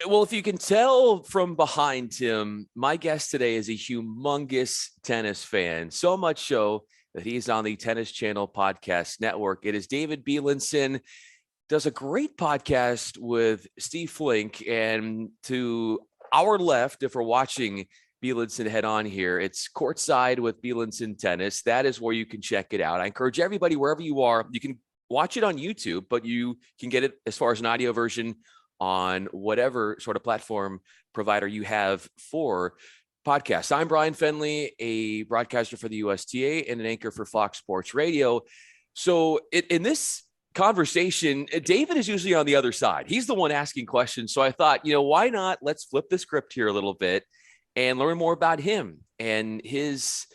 Well, if you can tell from behind Tim, my guest today is a humongous tennis fan, so much so that he's on the Tennis Channel Podcast Network. It is David Beilinson, does a great podcast with Steve Flink. And to our left, if we're watching Beilinson head on here, it's Courtside with Beilinson Tennis. That is where you can check it out. I encourage everybody, wherever you are, you can watch it on YouTube, but you can get it as far as an audio version on whatever sort of platform provider you have for podcasts. I'm Bryan Fenley, a broadcaster for the USTA and an anchor for Fox Sports Radio. So in this conversation, David is usually on the other side. He's the one asking questions. So I thought, why not? Let's flip the script here a little bit and learn more about him and his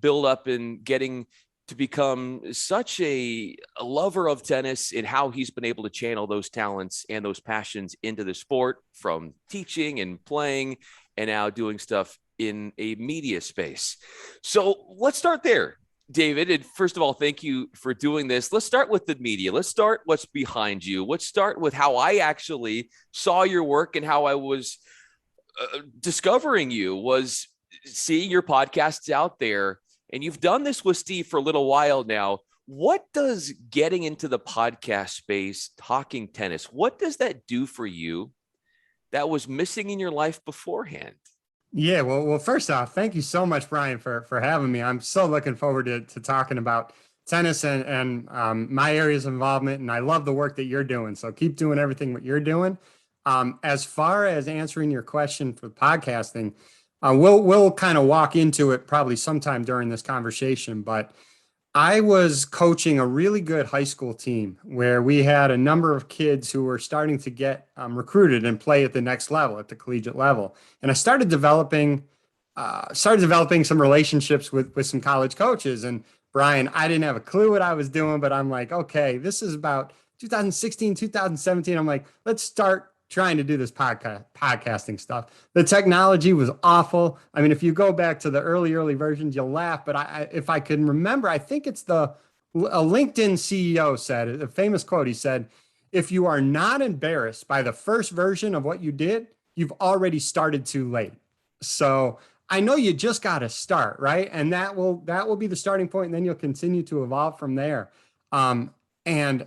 build up in getting to become such a lover of tennis and how he's been able to channel those talents and those passions into the sport, from teaching and playing and now doing stuff in a media space. So let's start there, David. And first of all, thank you for doing this. Let's start with the media. Let's start what's behind you. Let's start with how I actually saw your work and how I was discovering you was seeing your podcasts out there. And you've done this with Steve for a little while now. What does getting into the podcast space, talking tennis, what does that do for you that was missing in your life beforehand? Yeah, well, first off, thank you so much, Bryan, for having me. I'm so looking forward to talking about tennis and my areas of involvement. And I love the work that you're doing. So keep doing everything what you're doing. As far as answering your question for podcasting, we'll kind of walk into it probably sometime during this conversation, but I was coaching a really good high school team where we had a number of kids who were starting to get recruited and play at the next level, at the collegiate level. And I started developing some relationships with some college coaches. And Bryan, I didn't have a clue what I was doing, but I'm like, okay, this is about 2016, 2017. I'm like, let's start trying to do this podcasting stuff. The technology was awful. I mean, if you go back to the early versions, you'll laugh. But if I can remember, I think it's a LinkedIn CEO said, a famous quote. He said, if you are not embarrassed by the first version of what you did, you've already started too late. So I know you just got to start, right? And that will be the starting point, and then you'll continue to evolve from there. And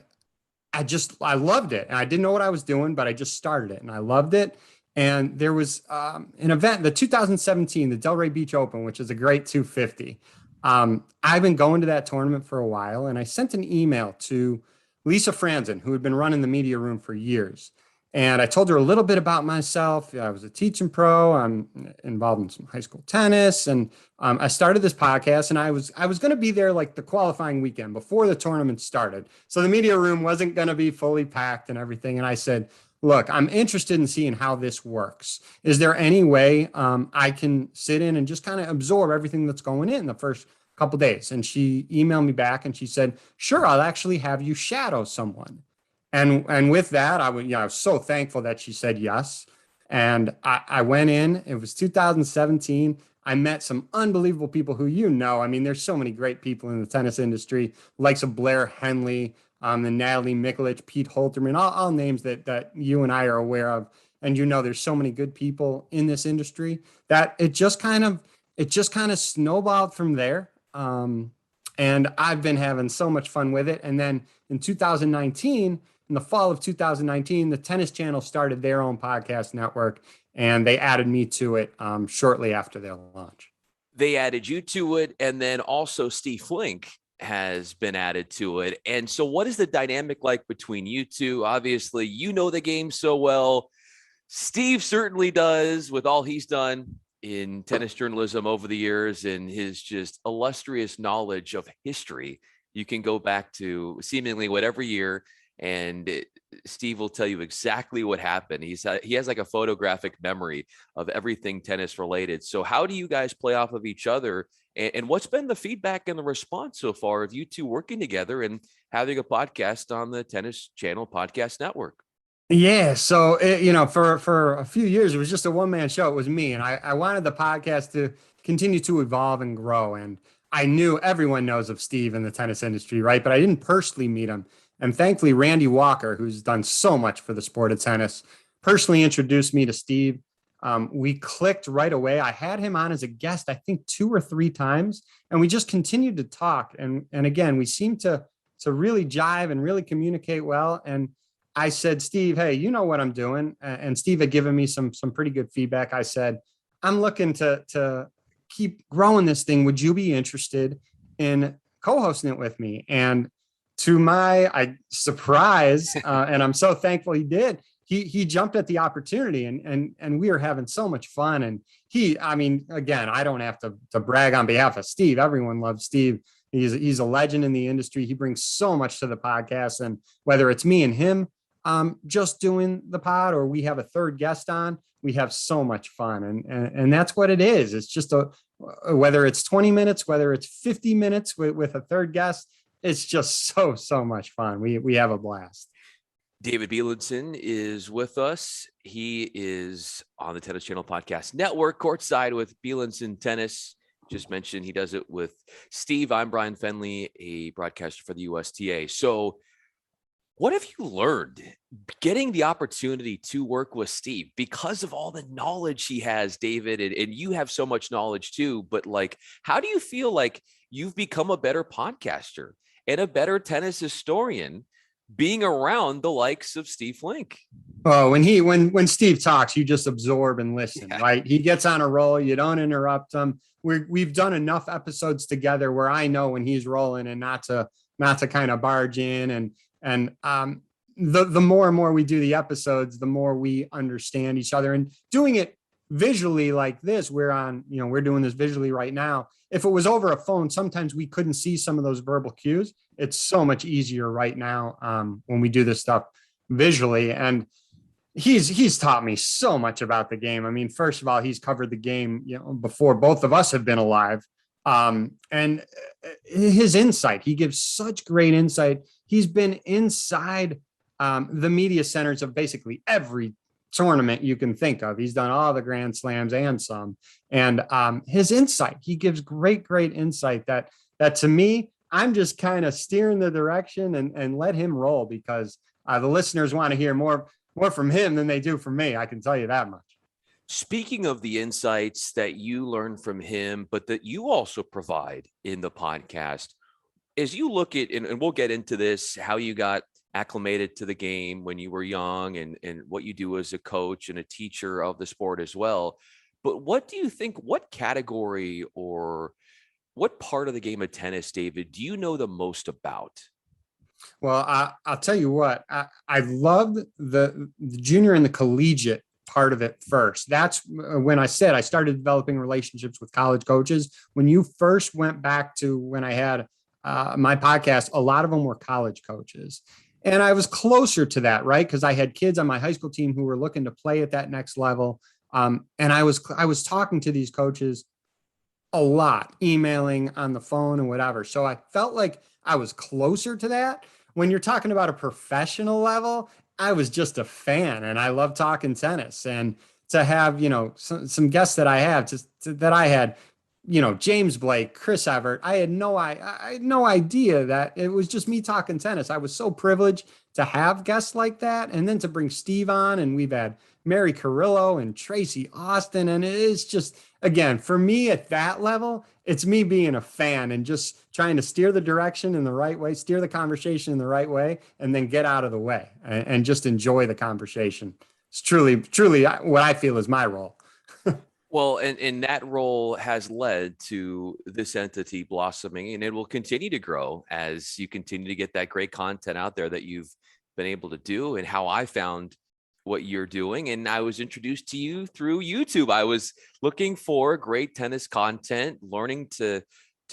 I loved it. And I didn't know what I was doing, but I just started it and I loved it. And there was an event, the 2017, the Delray Beach Open, which is a great 250. I've been going to that tournament for a while, and I sent an email to Lisa Franzen, who had been running the media room for years. And I told her a little bit about myself. I was a teaching pro. I'm involved in some high school tennis. And I started this podcast, and I was going to be there like the qualifying weekend before the tournament started. So the media room wasn't going to be fully packed and everything. And I said, look, I'm interested in seeing how this works. Is there any way I can sit in and just kind of absorb everything that's going in the first couple of days? And she emailed me back and she said, sure, I'll actually have you shadow someone. And with that, I was so thankful that she said yes. And I went in. It was 2017. I met some unbelievable people who, I mean, there's so many great people in the tennis industry, likes of Blair Henley, and Natalie Mikulich, Pete Holterman, all names that you and I are aware of. And there's so many good people in this industry that it just kind of snowballed from there. And I've been having so much fun with it. And then in 2019, in the fall of 2019, the Tennis Channel started their own podcast network, and they added me to it shortly after their launch. They added you to it, and then also Steve Flink has been added to it. And so what is the dynamic like between you two? Obviously, you know the game so well. Steve certainly does, with all he's done in tennis journalism over the years and his just illustrious knowledge of history. You can go back to seemingly whatever year, and Steve will tell you exactly what happened. He has like a photographic memory of everything tennis related. So how do you guys play off of each other? And what's been the feedback and the response so far of you two working together and having a podcast on the Tennis Channel Podcast Network? Yeah. So, for a few years, it was just a one-man show. It was me. And I wanted the podcast to continue to evolve and grow. And I knew everyone knows of Steve in the tennis industry, right? But I didn't personally meet him. And thankfully, Randy Walker, who's done so much for the sport of tennis, personally introduced me to Steve. We clicked right away. I had him on as a guest, I think 2 or 3 times, and we just continued to talk. And again, we seemed to really jive and really communicate well. And I said, Steve, hey, you know what I'm doing. And Steve had given me some pretty good feedback. I said, I'm looking to keep growing this thing. Would you be interested in co-hosting it with me? And to my surprise, and I'm so thankful he did, he jumped at the opportunity, and we were having so much fun. And again, I don't have to brag on behalf of Steve. Everyone loves Steve. He's a legend in the industry. He brings so much to the podcast. And whether it's me and him just doing the pod, or we have a third guest on, we have so much fun. And that's what it is. It's just whether it's 20 minutes, whether it's 50 minutes with a third guest, it's just so much fun. We have a blast. David Beilinson is with us. He is on the Tennis Channel Podcast Network, courtside with Beilinson Tennis. Just mentioned he does it with Steve. I'm Bryan Fenley, a broadcaster for the USTA. So what have you learned getting the opportunity to work with Steve because of all the knowledge he has, David, and you have so much knowledge too, but like, how do you feel like you've become a better podcaster and a better tennis historian being around the likes of Steve Flink? Oh, when Steve talks, you just absorb and listen, right? He gets on a roll. You don't interrupt him. We've done enough episodes together where I know when he's rolling and not to kind of barge in. And the more and more we do the episodes, the more we understand each other. And doing it visually like this, we're doing this visually right now. If it was over a phone, sometimes we couldn't see some of those verbal cues. It's so much easier right now when we do this stuff visually. And he's taught me so much about the game. I mean, first of all, he's covered the game, before both of us have been alive. And his insight, he gives such great insight. He's been inside the media centers of basically every tournament you can think of. He's done all the Grand Slams and some. And his insight, he gives great insight that to me, I'm just kind of steering the direction and let him roll, because the listeners want to hear more from him than they do from me. I can tell you that much. Speaking of the insights that you learn from him, but that you also provide in the podcast, as you look at, and we'll get into this, how you got acclimated to the game when you were young and what you do as a coach and a teacher of the sport as well. But what do you think, what category or what part of the game of tennis, David, do you know the most about? Well, I'll tell you what, I loved the junior and the collegiate part of it first. That's when I said I started developing relationships with college coaches. When you first went back to when I had my podcast, a lot of them were college coaches. And I was closer to that, right? Because I had kids on my high school team who were looking to play at that next level. And I was talking to these coaches a lot, emailing, on the phone and whatever. So I felt like I was closer to that. When you're talking about a professional level, I was just a fan and I love talking tennis. And to have, some guests that I have, that I had, James Blake, Chris Evert, I had no idea that it was just me talking tennis. I was so privileged to have guests like that. And then to bring Steve on, and we've had Mary Carrillo and Tracy Austin. And it is just, again, for me at that level, it's me being a fan and just trying to steer the direction in the right way, steer the conversation in the right way, and then get out of the way and just enjoy the conversation. It's truly what I feel is my role. Well, and that role has led to this entity blossoming, and it will continue to grow as you continue to get that great content out there that you've been able to do, and how I found what you're doing. And I was introduced to you through YouTube. I was looking for great tennis content, learning to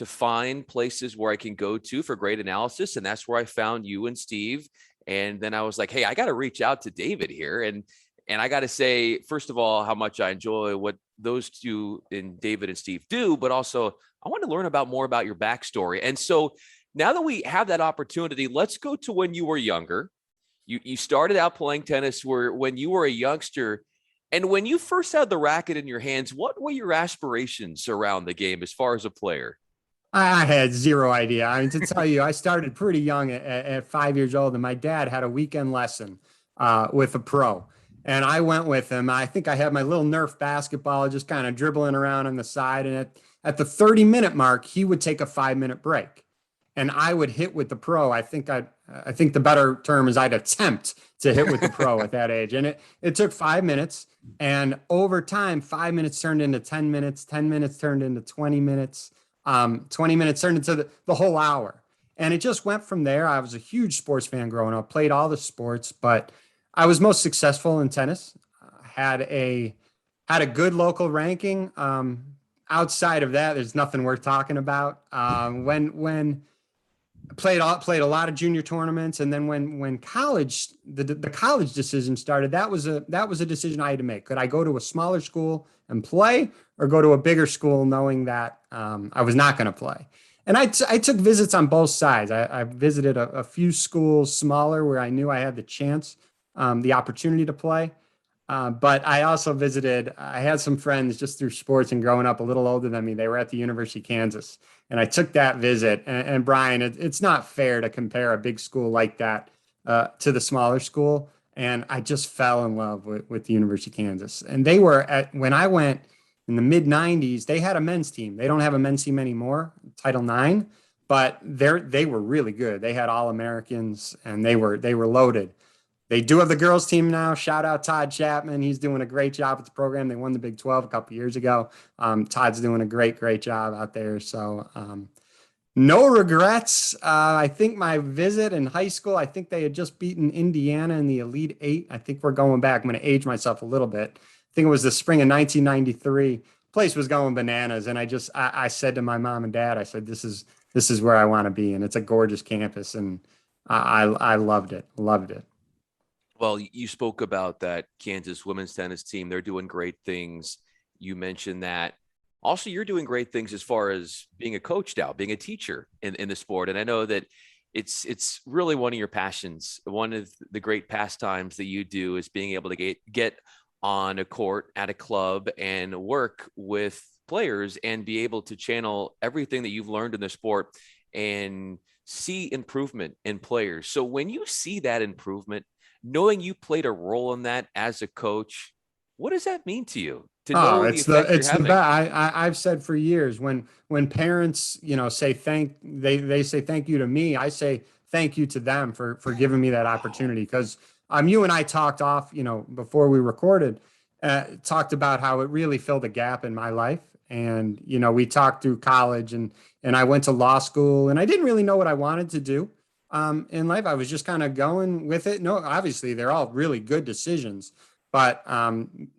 find places where I can go to for great analysis. And that's where I found you and Steve. And then I was like, hey, I got to reach out to David here. And I got to say, first of all, how much I enjoy what those two, and David and Steve, do, but also I want to learn more about your backstory. And so now that we have that opportunity, let's go to when you were younger. You started out playing tennis when you were a youngster. And when you first had the racket in your hands, what were your aspirations around the game as far as a player? I had zero idea. I mean, to tell you, I started pretty young at 5 years old, and my dad had a weekend lesson with a pro. And I went with him. I think I had my little Nerf basketball just kind of dribbling around on the side. And at the 30-minute mark, he would take a 5-minute break. And I would hit with the pro. I think the better term is I'd attempt to hit with the pro at that age. And it took 5 minutes. And over time, 5 minutes turned into 10 minutes, 10 minutes turned into 20 minutes, 20 minutes turned into the whole hour. And it just went from there. I was a huge sports fan growing up, played all the sports, but I was most successful in tennis. Had a good local ranking. Outside of that, there's nothing worth talking about. When played a lot of junior tournaments, and then when college the college decision started, that was a decision I had to make. Could I go to a smaller school and play, or go to a bigger school knowing that I was not going to play? And I took visits on both sides. I visited a few schools smaller where I knew I had the chance, the opportunity to play. But I also I had some friends just through sports and growing up a little older than me. They were at the University of Kansas. And I took that visit. And Brian, it's not fair to compare a big school like that to the smaller school. And I just fell in love with the University of Kansas. And when I went in the mid 90s, they had a men's team. They don't have a men's team anymore, Title IX, but they were really good. They had All-Americans, and they were loaded. They do have the girls team now. Shout out Todd Chapman. He's doing a great job with the program. They won the Big 12 a couple of years ago. Todd's doing a great job out there. So no regrets. I think my visit in high school, I think they had just beaten Indiana in the Elite Eight. I think we're going back. I'm going to age myself a little bit. I think it was the spring of 1993. Place was going bananas. And I said to my mom and dad, I said, this is where I want to be. And it's a gorgeous campus. And I loved it. Loved it. Well, you spoke about that Kansas women's tennis team. They're doing great things. You mentioned that. Also, you're doing great things as far as being a coach now, being a teacher in the sport. And I know that it's really one of your passions. One of the great pastimes that you do is being able to get on a court at a club and work with players and be able to channel everything that you've learned in the sport and see improvement in players. So when you see that improvement, knowing you played a role in that as a coach, what does that mean to you? To know it's the best. I've said for years, when parents, say they say thank you to me, I say thank you to them for giving me that opportunity. Because you and I talked off, before we recorded, talked about how it really filled a gap in my life. And we talked through college, and I went to law school, and I didn't really know what I wanted to do in life. I was just kind of going with it. No, obviously they're all really good decisions, but I'm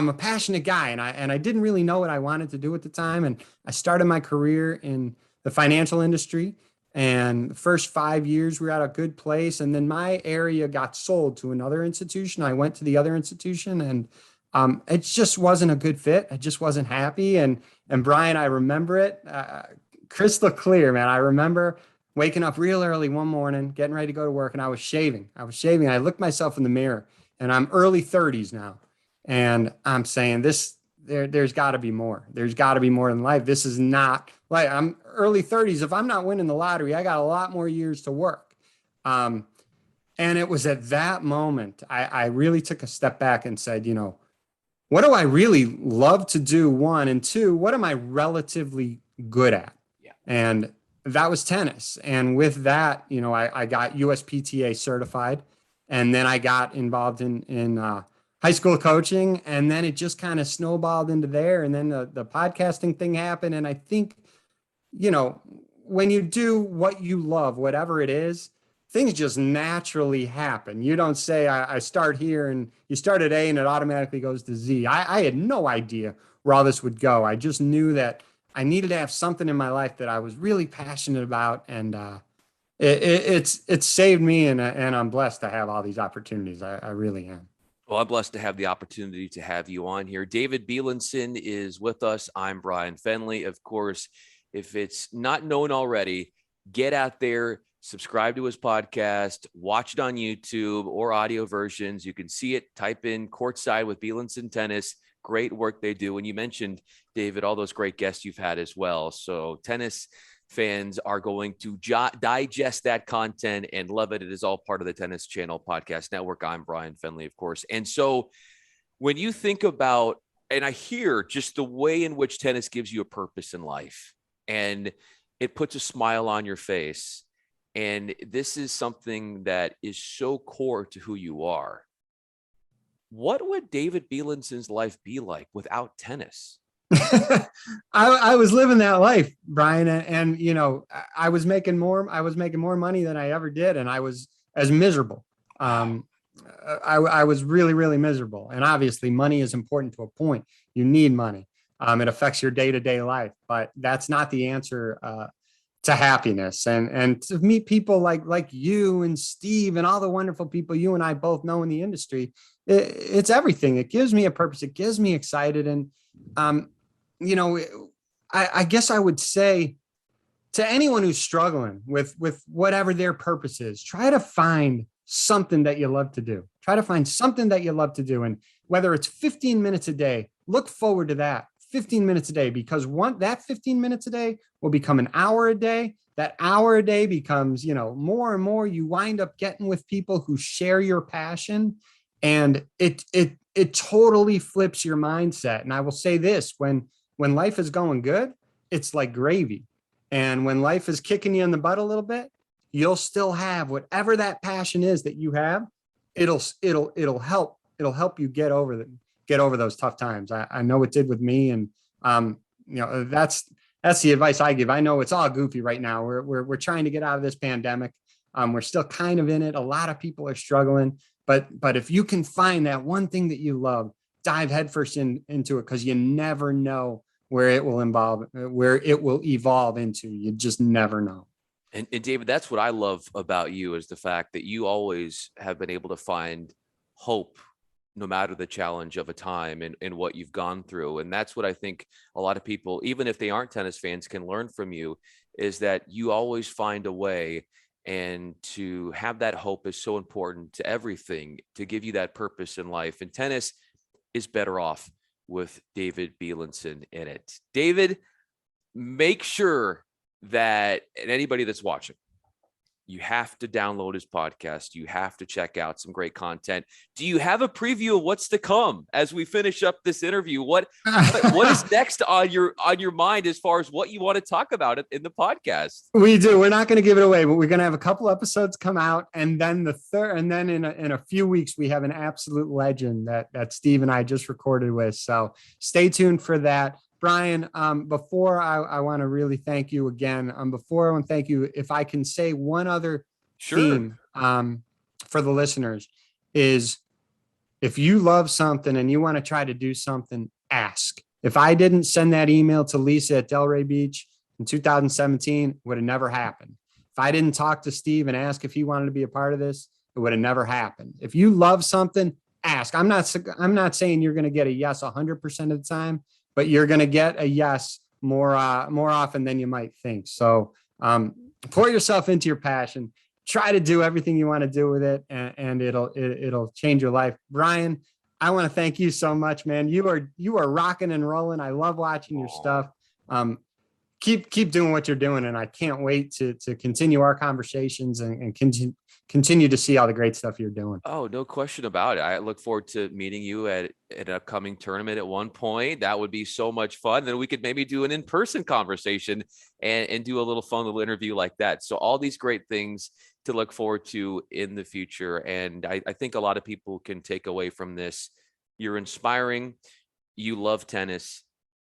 a passionate guy, and I didn't really know what I wanted to do at the time. And I started my career in the financial industry, and the first 5 years we were at a good place. And then my area got sold to another institution. I went to the other institution, and it just wasn't a good fit. I just wasn't happy. And Brian, I remember it crystal clear, man. I remember waking up real early one morning, getting ready to go to work, and I was shaving. I looked myself in the mirror, and I'm early 30s now. And I'm saying there's got to be more. There's got to be more in life. This is not like I'm early 30s. If I'm not winning the lottery, I got a lot more years to work. And it was at that moment, I really took a step back and said, what do I really love to do? One, and two, what am I relatively good at? Yeah. And that was tennis. And with that, I got USPTA certified, and then I got involved in high school coaching, and then it just kind of snowballed into there. And then the podcasting thing happened. And I think, when you do what you love, whatever it is, things just naturally happen. You don't say, I start here, and you start at A and it automatically goes to Z. I had no idea where all this would go. I just knew that I needed to have something in my life that I was really passionate about. And it's saved me, and I'm blessed to have all these opportunities. I really am. Well, I'm blessed to have the opportunity to have you on here. David Beilinson is with us. I'm Bryan Fenley. Of course, if it's not known already, get out there, subscribe to his podcast, watch it on YouTube or audio versions. You can see it, type in Courtside with Beilinson Tennis. Great work they do. And you mentioned, David, all those great guests you've had as well. So tennis fans are going to digest that content and love it. It is all part of the Tennis Channel Podcast Network. I'm Bryan Fenley, of course. And so when you think about, and I hear just the way in which tennis gives you a purpose in life, and it puts a smile on your face, and this is something that is so core to who you are. What would David Beilinson's life be like without tennis? I was living that life, Bryan, and I was making more money than I ever did, and I was as miserable. I was really, really miserable. And obviously money is important to a point. You need money. It affects your day-to-day life, but that's not the answer to happiness. And to meet people like you and Steve and all the wonderful people you and I both know in the industry, it's everything. It gives me a purpose. It gives me excited. And, I guess I would say to anyone who's struggling with whatever their purpose is, try to find something that you love to do. Try to find something that you love to do. And whether it's 15 minutes a day, look forward to that 15 minutes a day, because that 15 minutes a day will become an hour a day. That hour a day becomes, more and more. You wind up getting with people who share your passion, and it totally flips your mindset. And I will say this, when life is going good, it's like gravy. And when life is kicking you in the butt a little bit, you'll still have whatever that passion is that you have. It'll help you get over those tough times. I know it did with me. And, that's the advice I give. I know it's all goofy right now. We're trying to get out of this pandemic. We're still kind of in it. A lot of people are struggling, but if you can find that one thing that you love, dive headfirst into it, because you never know where it will evolve into. You just never know. And David, that's what I love about you, is the fact that you always have been able to find hope no matter the challenge of a time and what you've gone through. And that's what I think a lot of people, even if they aren't tennis fans, can learn from you, is that you always find a way. And to have that hope is so important to everything, to give you that purpose in life. And tennis is better off with David Beilinson in it. David, make sure that, and anybody that's watching, you have to download his podcast. You have to check out some great content. Do you have a preview of what's to come as we finish up this interview? What is next on your mind as far as what you want to talk about in the podcast? We do. We're not going to give it away, but we're going to have a couple episodes come out, and then in a few weeks we have an absolute legend that Steve and I just recorded with. So stay tuned for that. Bryan, before I want to really thank you again, before I want to thank you, if I can say one other theme for the listeners, is if you love something and you want to try to do something, ask. If I didn't send that email to Lisa at Delray Beach in 2017, it would have never happened. If I didn't talk to Steve and ask if he wanted to be a part of this, it would have never happened. If you love something, ask. I'm not saying you're going to get a yes 100% of the time, but you're going to get a yes more often than you might think. So pour yourself into your passion. Try to do everything you want to do with it, and it'll change your life. Bryan, I want to thank you so much, man. You are rocking and rolling. I love watching your stuff. Keep doing what you're doing, and I can't wait to continue our conversations and continue to see all the great stuff you're doing. Oh, no question about it. I look forward to meeting you at an upcoming tournament at one point. That would be so much fun. Then we could maybe do an in-person conversation and do a little fun little interview like that. So all these great things to look forward to in the future. And I think a lot of people can take away from this. You're inspiring. You love tennis,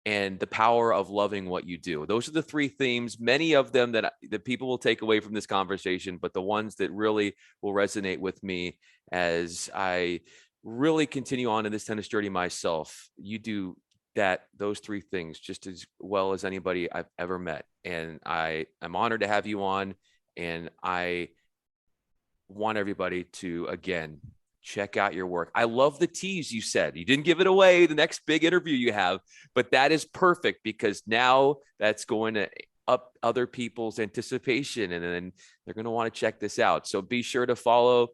and the power of loving what you do. Those are the three themes, many of them that people will take away from this conversation, but the ones that really will resonate with me as I really continue on in this tennis journey myself. You do those three things just as well as anybody I've ever met. And I'm honored to have you on, and I want everybody to, again, check out your work. I love the tease you said. You didn't give it away, the next big interview you have, but that is perfect, because now that's going to up other people's anticipation, and then they're going to want to check this out. So be sure to follow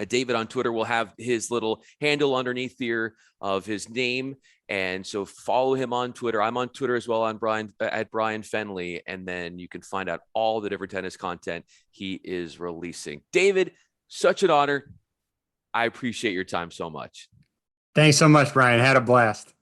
David on Twitter will have his little handle underneath here of his name. And so follow him on Twitter. I'm on Twitter as well at Bryan Fenley. And then you can find out all the different tennis content he is releasing. David, such an honor. I appreciate your time so much. Thanks so much, Bryan. Had a blast.